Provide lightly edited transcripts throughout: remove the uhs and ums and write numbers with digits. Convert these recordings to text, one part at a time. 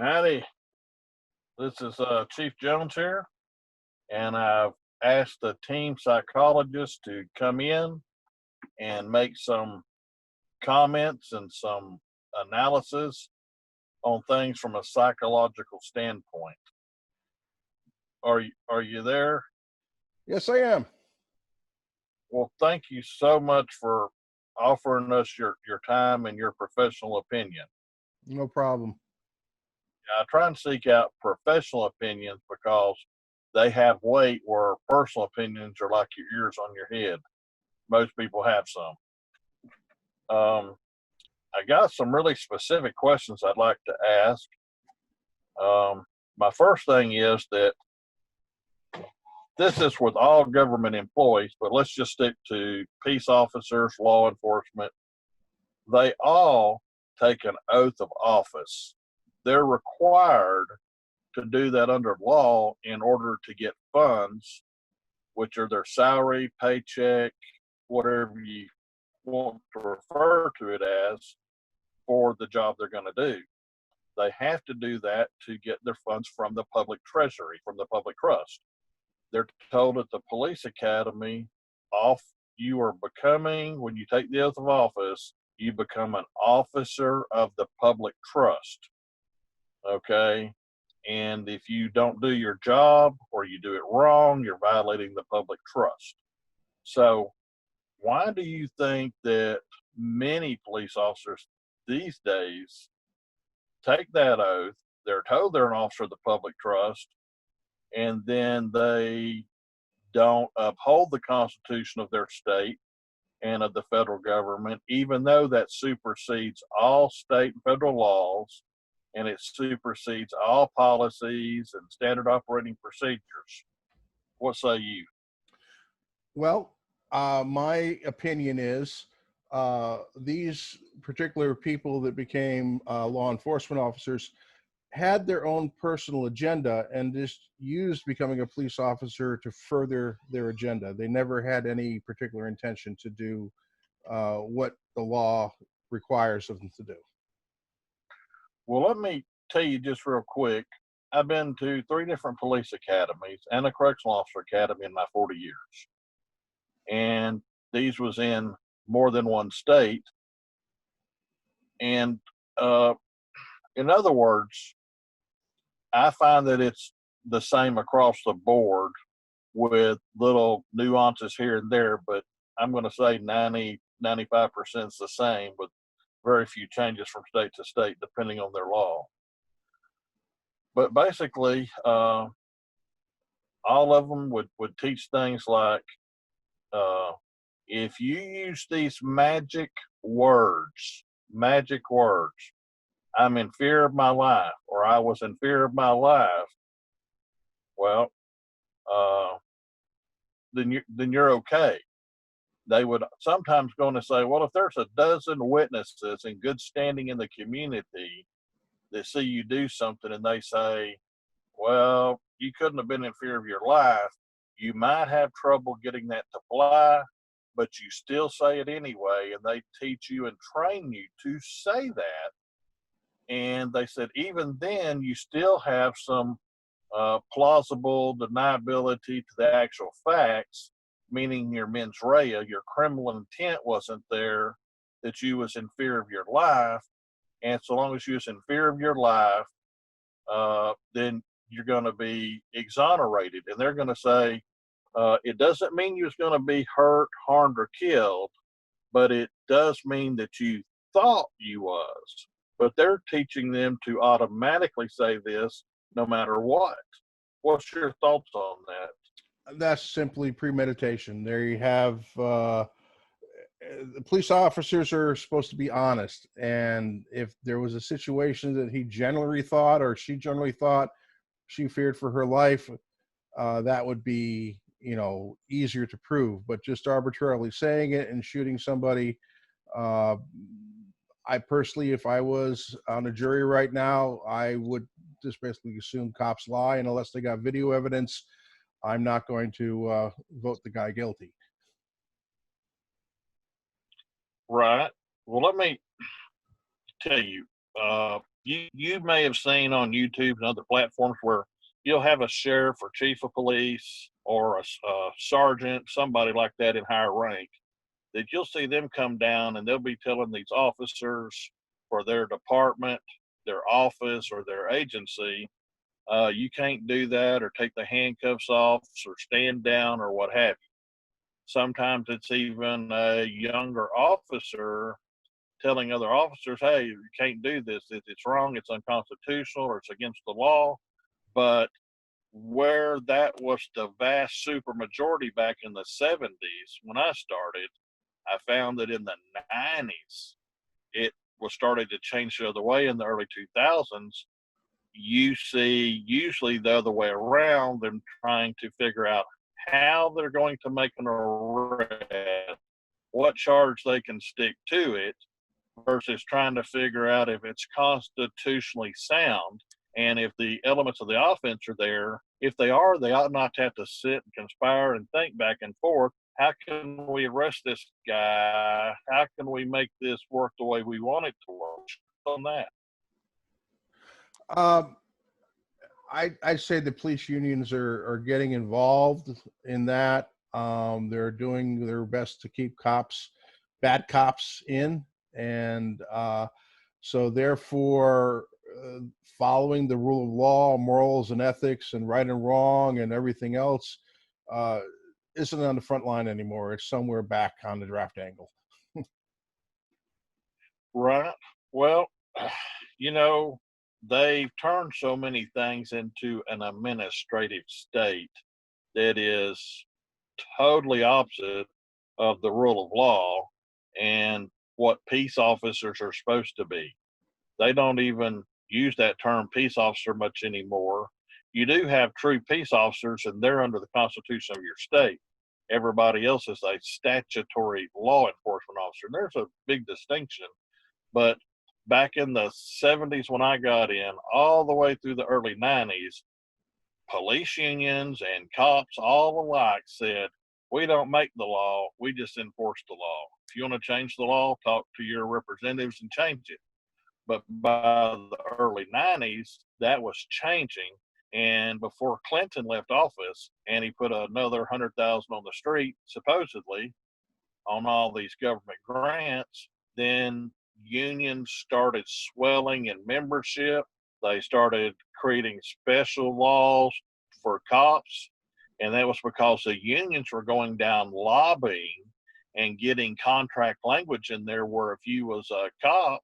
Howdy, this is Chief Jones here, and I've asked the team psychologist to come in and make some comments and some analysis on things from a psychological standpoint. Are you there? Yes, I am. Well, thank you so much for offering us your time and your professional opinion. No problem. I try and seek out professional opinions because they have weight where personal opinions are like your ears on your head. Most people have some. Um, I got some really specific questions I'd like to ask. My first thing is that this is with all government employees, but let's just stick to peace officers, law enforcement. They all take an oath of office. They're required to do that under law in order to get funds, which are their salary, paycheck, whatever you want to refer to it as, for the job they're going to do. They have to do that to get their funds from the public treasury, from the public trust. They're told at the police academy, off you are becoming, when you take the oath of office, you become an officer of the public trust. Okay. And if you don't do your job or you do it wrong, you're violating the public trust. So, why do you think that many police officers these days take that oath? They're told they're an officer of the public trust, and then they don't uphold the Constitution of their state and of the federal government, even though that supersedes all state and federal laws, and it supersedes all policies and standard operating procedures. What say you? Well, my opinion is these particular people that became law enforcement officers had their own personal agenda and just used becoming a police officer to further their agenda. They never had any particular intention to do what the law requires of them to do. Well, let me tell you just real quick. I've been to 3 different police academies and a correctional officer academy in my 40 years. And these was in more than one state. And in other words, I find that it's the same across the board with little nuances here and there, but I'm going to say 95% is the same with very few changes from state to state depending on their law. But basically, all of them would teach things like if you use these magic words, I'm in fear of my life, or I was in fear of my life, well, uh, then you're okay. They would sometimes go and say, well, if there's a dozen witnesses in good standing in the community that see you do something and they say, well, you couldn't have been in fear of your life, you might have trouble getting that to fly, but you still say it anyway, and they teach you and train you to say that. And they said, even then, you still have some plausible deniability to the actual facts, meaning your mens rea, your criminal intent wasn't there, that you was in fear of your life. And so long as you was in fear of your life, then you're going to be exonerated. And they're going to say, it doesn't mean you was going to be hurt, harmed, or killed, but it does mean that you thought you was. But they're teaching them to automatically say this no matter what. What's your thoughts on that? That's simply premeditation. There you have the police officers are supposed to be honest. And if there was a situation that he generally thought or she generally thought she feared for her life, that would be, easier to prove. But just arbitrarily saying it and shooting somebody, I personally, if I was on a jury right now, I would just basically assume cops lie, and unless they got video evidence, I'm not going to vote the guy guilty. Right. Well, let me tell you, You may have seen on YouTube and other platforms where you'll have a sheriff or chief of police or a sergeant, somebody like that in higher rank, that you'll see them come down and they'll be telling these officers for their department, their office, or their agency, you can't do that or take the handcuffs off or stand down or what have you. Sometimes it's even a younger officer telling other officers, hey, you can't do this. It's wrong. It's unconstitutional or it's against the law. But where that was the vast super majority back in the 70s when I started, I found that in the 90s, it was starting to change the other way. In the early 2000s, you see usually the other way around, them trying to figure out how they're going to make an arrest, what charge they can stick to it, versus trying to figure out if it's constitutionally sound. And if the elements of the offense are there, if they are, they ought not to have to sit and conspire and think back and forth. How can we arrest this guy? How can we make this work the way we want it to work? On that. Um, I say the police unions are getting involved in that. They're doing their best to keep bad cops in. And so therefore, following the rule of law, morals and ethics and right and wrong and everything else isn't on the front line anymore. It's somewhere back on the draft angle. Right. Well, you know, they've turned so many things into an administrative state that is totally opposite of the rule of law and what peace officers are supposed to be. They don't even use that term peace officer much anymore. You do have true peace officers, and they're under the Constitution of your state. Everybody else is a statutory law enforcement officer. And there's a big distinction. But back in the 70s when I got in, all the way through the early 90s, police unions and cops all alike said, we don't make the law, we just enforce the law. If you want to change the law, talk to your representatives and change it. But by the early 90s, that was changing. And before Clinton left office and he put another 100,000 on the street, supposedly, on all these government grants, then unions started swelling in membership. They started creating special laws for cops. And that was because the unions were going down lobbying and getting contract language in there where if you was a cop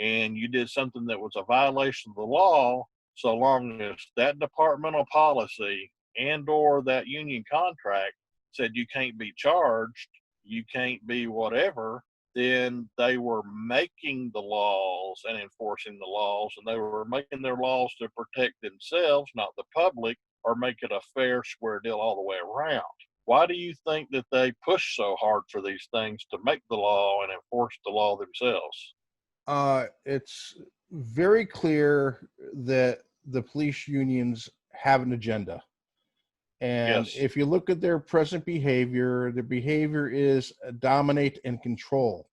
and you did something that was a violation of the law, so long as that departmental policy and or that union contract said you can't be charged, you can't be whatever, then they were making the laws and enforcing the laws, and they were making their laws to protect themselves, not the public, or make it a fair, square deal all the way around. Why do you think that they push so hard for these things to make the law and enforce the law themselves? It's very clear that the police unions have an agenda. And Yes. if you look at their present behavior, their behavior is dominate and control,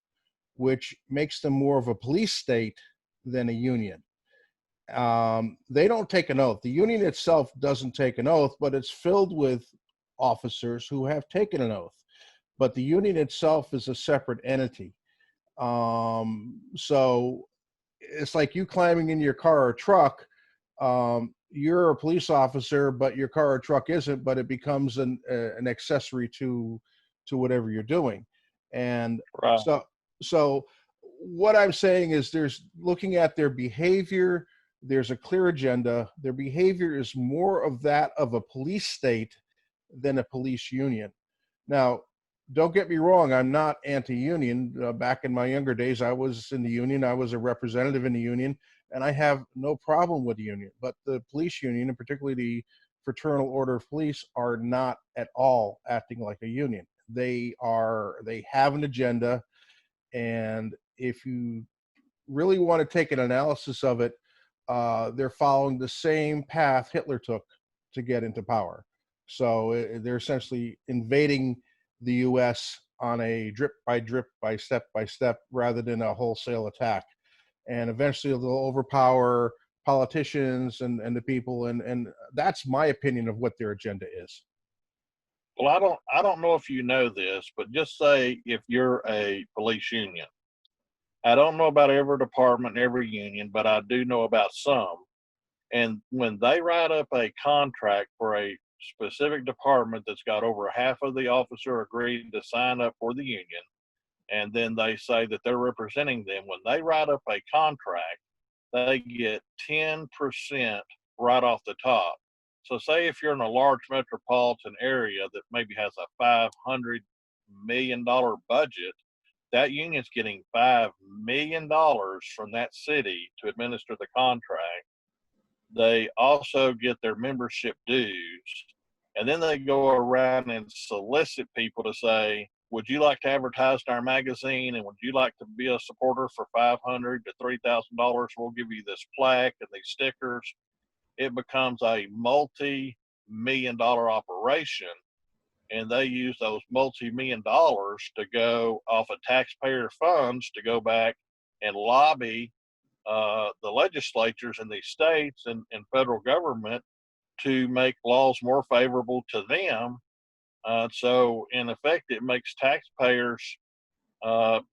which makes them more of a police state than a union. They don't take an oath. The union itself doesn't take an oath, but it's filled with officers who have taken an oath. But the union itself is a separate entity. So it's like you climbing in your car or truck. You're a police officer, but your car or truck isn't, but it becomes an accessory to whatever you're doing. And Right. so what I'm saying is there's looking at their behavior, there's a clear agenda. Their behavior is more of that of a police state than a police union. Now, don't get me wrong, I'm not anti-union. Back in my younger days, I was in the union. I was a representative in the union, and I have no problem with the union. But the police union, and particularly the Fraternal Order of Police, are not at all acting like a union. They have an agenda, and if you really want to take an analysis of it, they're following the same path Hitler took to get into power. So they're essentially invading the U.S. on a drip by step rather than a wholesale attack. and eventually they'll overpower politicians and the people, and that's my opinion of what their agenda is. Well, I don't know if you know this, but just say if you're a police union. I don't know about every department, every union, but I do know about some. And when they write up a contract for a specific department that's got over half of the officer agreed to sign up for the union, and then they say that they're representing them, when they write up a contract, they get 10% right off the top. So, say if you're in a large metropolitan area that maybe has a $500 million budget, that union's getting $5 million from that city to administer the contract. They also get their membership dues, and then they go around and solicit people to say, would you like to advertise in our magazine, and would you like to be a supporter for $500 to $3,000? We'll give you this plaque and these stickers. It becomes a multi-million-dollar operation, and they use those multi-million dollars to go off of taxpayer funds to go back and lobby the legislatures in these states and federal government to make laws more favorable to them. So, in effect, it makes taxpayers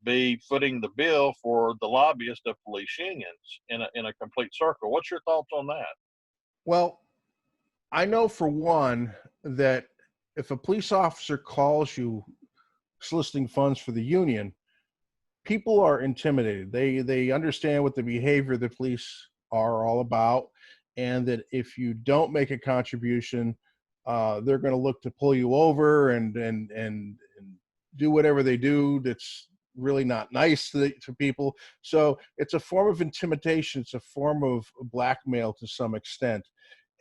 be footing the bill for the lobbyists of police unions in a complete circle. What's your thoughts on that? Well, I know for one that if a police officer calls you soliciting funds for the union, people are intimidated. They understand what the behavior of the police are all about, and that if you don't make a contribution, they're going to look to pull you over and do whatever they do that's really not nice to people. So it's a form of intimidation. It's a form of blackmail to some extent,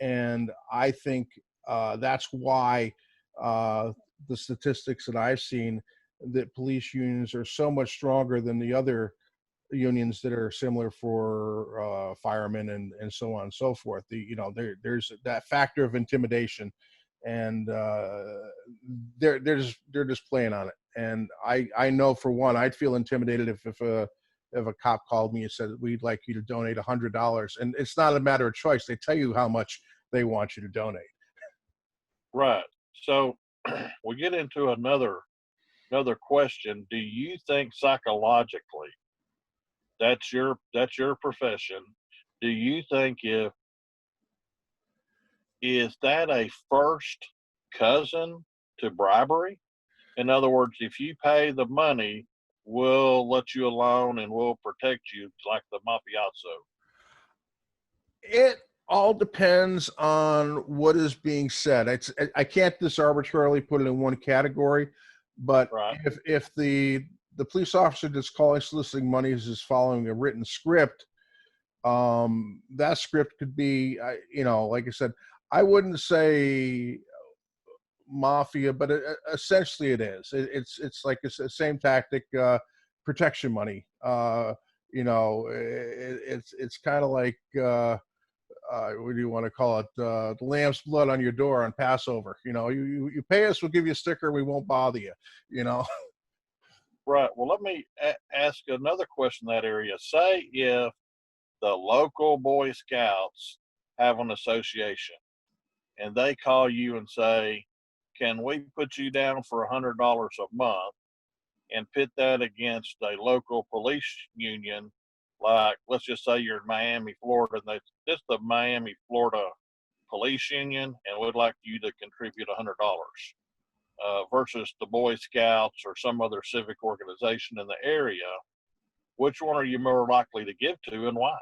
and I think that's why the statistics that I've seen, that police unions are so much stronger than the other unions that are similar for firemen and so on and so forth. There's that factor of intimidation, and they're just playing on it. And I know for one, I'd feel intimidated if a cop called me and said, we'd like you to donate $100, and it's not a matter of choice. They tell you how much they want you to donate. Right. So we get into another question. Do you think psychologically, that's your profession? Do you think if is that a first cousin to bribery? In other words, if you pay the money, we'll let you alone and we'll protect you like the mafioso. It all depends on what is being said. I can't just arbitrarily put it in one category, but Right. if the police officer that's calling soliciting monies is following a written script, that script could be, like I said, I wouldn't say mafia, but essentially it is. It's like it's the same tactic, protection money. It's kind of like what do you want to call it? The lamb's blood on your door on Passover. You pay us, we'll give you a sticker, we won't bother you. You know. Right. Well, let me ask another question in that area. Say if the local Boy Scouts have an association and they call you and say, can we put you down for $100 a month and pit that against a local police union? Like, let's just say you're in Miami, Florida, and this the Miami, Florida police union, and we'd like you to contribute $100 versus the Boy Scouts or some other civic organization in the area. Which one are you more likely to give to, and why?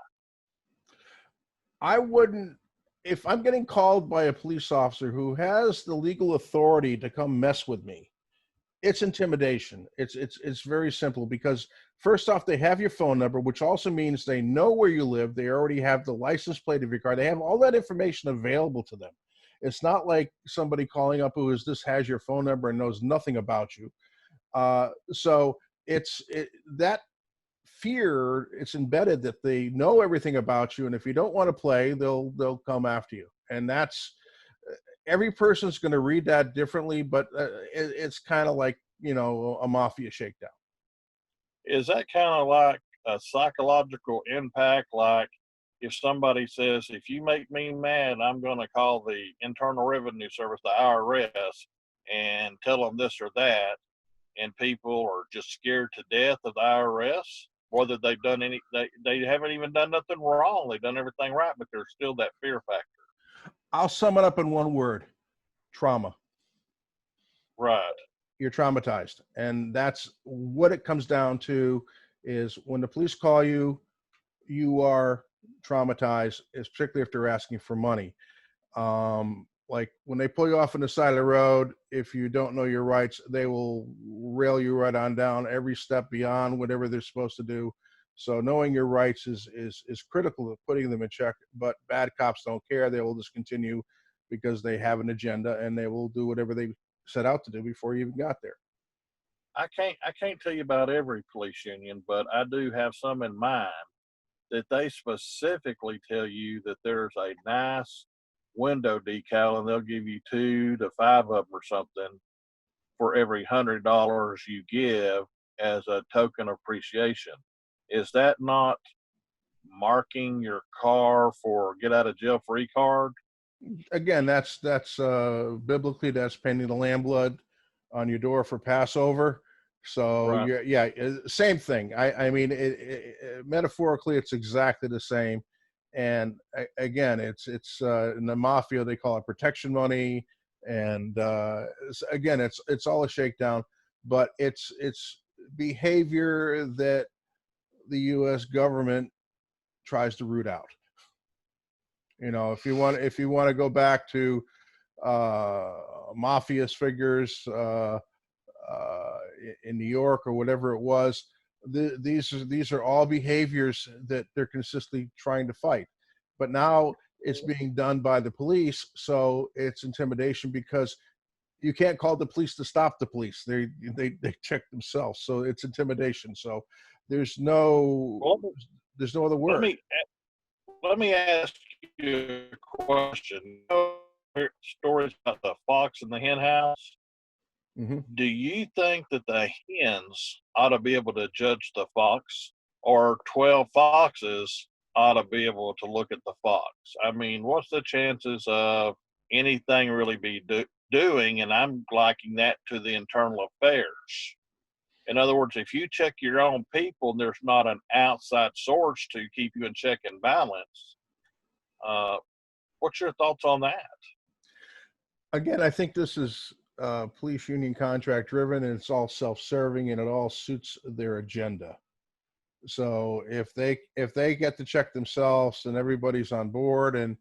I wouldn't, if I'm getting called by a police officer who has the legal authority to come mess with me, it's intimidation. It's very simple, because first off, they have your phone number, which also means they know where you live. They already have the license plate of your car. They have all that information available to them. It's not like somebody calling up who has your phone number and knows nothing about you. So that fear, it's embedded that they know everything about you, and if you don't want to play, they'll come after you. And that's, every person's going to read that differently, but it's kind of like a mafia shakedown. Is that kind of like a psychological impact, like if somebody says, if you make me mad, I'm going to call the Internal Revenue Service, the IRS, and tell them this or that, and people are just scared to death of the IRS, whether they've done they haven't even done nothing wrong. They've done everything right, but there's still that fear factor. I'll sum it up in one word: trauma. Right. You're traumatized, and that's what it comes down to. Is when the police call you, you are traumatized, particularly if they're asking for money. Like when they pull you off on the side of the road, if you don't know your rights, they will rail you right on down every step beyond whatever they're supposed to do. So knowing your rights is critical to putting them in check. But bad cops don't care; they will just continue because they have an agenda, and they will do whatever they set out to do before you even got there. I can't tell you about every police union, but I do have some in mind that they specifically tell you that there's a nice window decal, and they'll give you 2 to 5 of them or something for every $100 you give as a token of appreciation. Is that not marking your car for get out of jail free card? Again, that's biblically, that's painting the lamb blood on your door for Passover. So Right. yeah, same thing. I mean, metaphorically, it's exactly the same. And again, it's in the mafia they call it protection money, and again, it's all a shakedown, but it's behavior that the U.S. government tries to root out. If you want to go back to mafias figures in New York or whatever it was, these are all behaviors that they're consistently trying to fight. But now it's being done by the police, so it's intimidation because you can't call the police to stop the police. They check themselves, so it's intimidation. So there's no Well, there's no other let word. me let me ask you a question. You know, stories about the fox in the hen house. Mm-hmm. Do you think that the hens ought to be able to judge the fox, or 12 foxes ought to be able to look at the fox? I mean, what's the chances of anything really be doing? And I'm liking that to the internal affairs. In other words, if you check your own people and there's not an outside source to keep you in check and balance, uh, what's your thoughts on that? Again, I think this is police union contract driven, and it's all self-serving, and it all suits their agenda. So if they get to check themselves and everybody's on board, and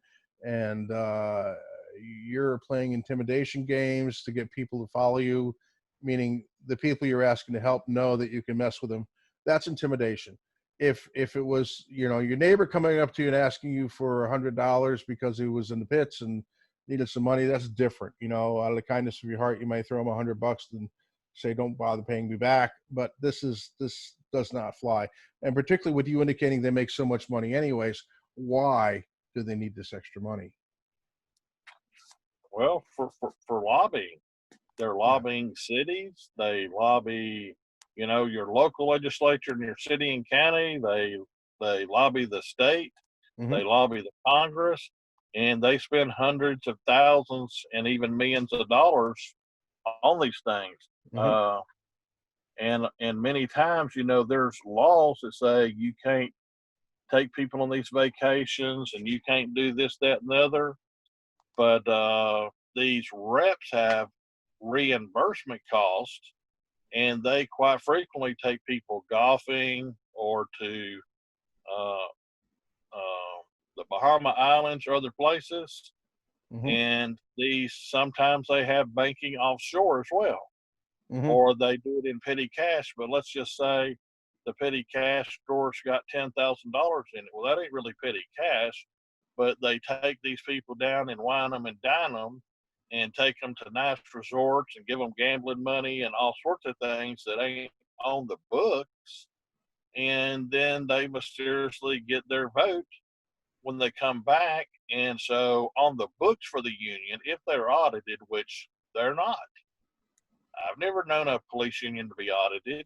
you're playing intimidation games to get people to follow you, meaning the people you're asking to help know that you can mess with them, that's intimidation. If it was your neighbor coming up to you and asking you for $100 because he was in the pits and needed some money, that's different. Out of the kindness of your heart, you might throw him $100 and say, "Don't bother paying me back." But this does not fly, and particularly with you indicating they make so much money anyways. Why do they need this extra money? Well, for lobbying, they're Yeah. lobbying cities. They lobby, your local legislature in your city and county. They lobby the state. Mm-hmm. They lobby the Congress, and they spend hundreds of thousands and even millions of dollars on these things. Mm-hmm. Uh, and many times, there's laws that say you can't take people on these vacations and you can't do this, that, and the other. But these reps have reimbursement costs, and they quite frequently take people golfing or to uh, the Bahama Islands or other places. Mm-hmm. And these sometimes they have banking offshore as well, Mm-hmm. or they do it in petty cash. But let's just say the petty cash store's got $10,000 in it. Well, that ain't really petty cash, but they take these people down and wine them and dine them and take them to nice resorts and give them gambling money and all sorts of things that ain't on the books. And then they mysteriously get their vote when they come back. And so on the books for the union, if they're audited, which they're not, I've never known a police union to be audited.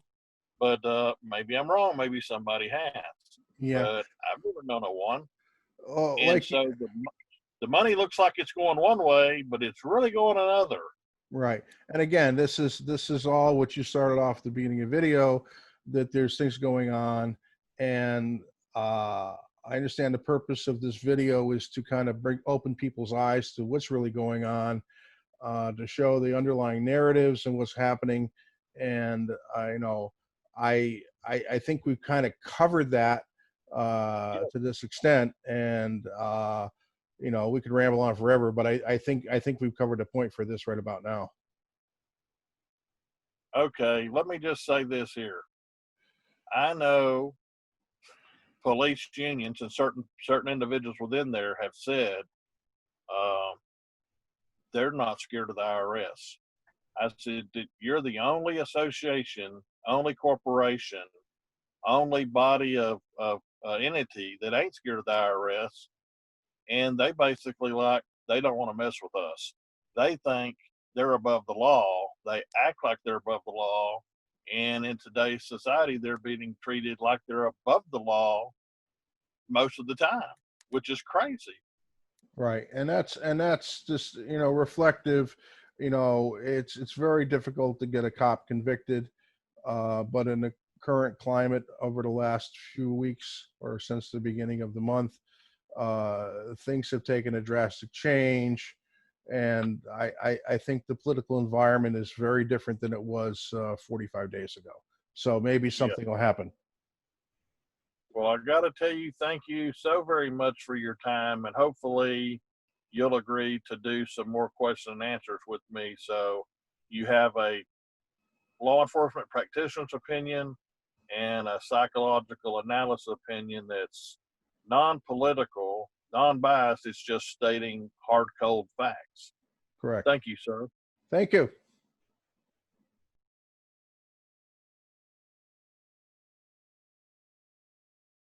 but maybe I'm wrong. Maybe somebody has, Yeah. but I've never known of one. Oh, And like so the money looks like it's going one way, but it's really going another. right. And again, this is all what you started off at the beginning of the video, that there's things going on. And I understand the purpose of this video is to kind of open people's eyes to what's really going on, to show the underlying narratives and what's happening. And you know, I think we've kind of covered that Yeah. to this extent. And you know, we could ramble on forever, but I think we've covered the point for this right about now. Okay, let me just say this here. I know police unions and certain individuals within there have said um, they're not scared of the IRS. I said, you're the only association, only corporation, only body of entity that ain't scared of the IRS. And they basically they don't want to mess with us. They think they're above the law. They act like they're above the law. And in today's society, they're being treated like they're above the law most of the time, which is crazy. Right. And that's just, you know, reflective. You know, it's very difficult to get a cop convicted. But in the current climate over the last few weeks or since the beginning of the month, things have taken a drastic change. And I think the political environment is very different than it was 45 days ago. So maybe Yeah. something will happen. Well, I got to tell you, thank you so very much for your time. And hopefully you'll agree to do some more question and answers with me. So you have a law enforcement practitioner's opinion and a psychological analysis opinion that's non-political, non-biased. It's just stating hard, cold facts. Correct. Thank you, sir. Thank you.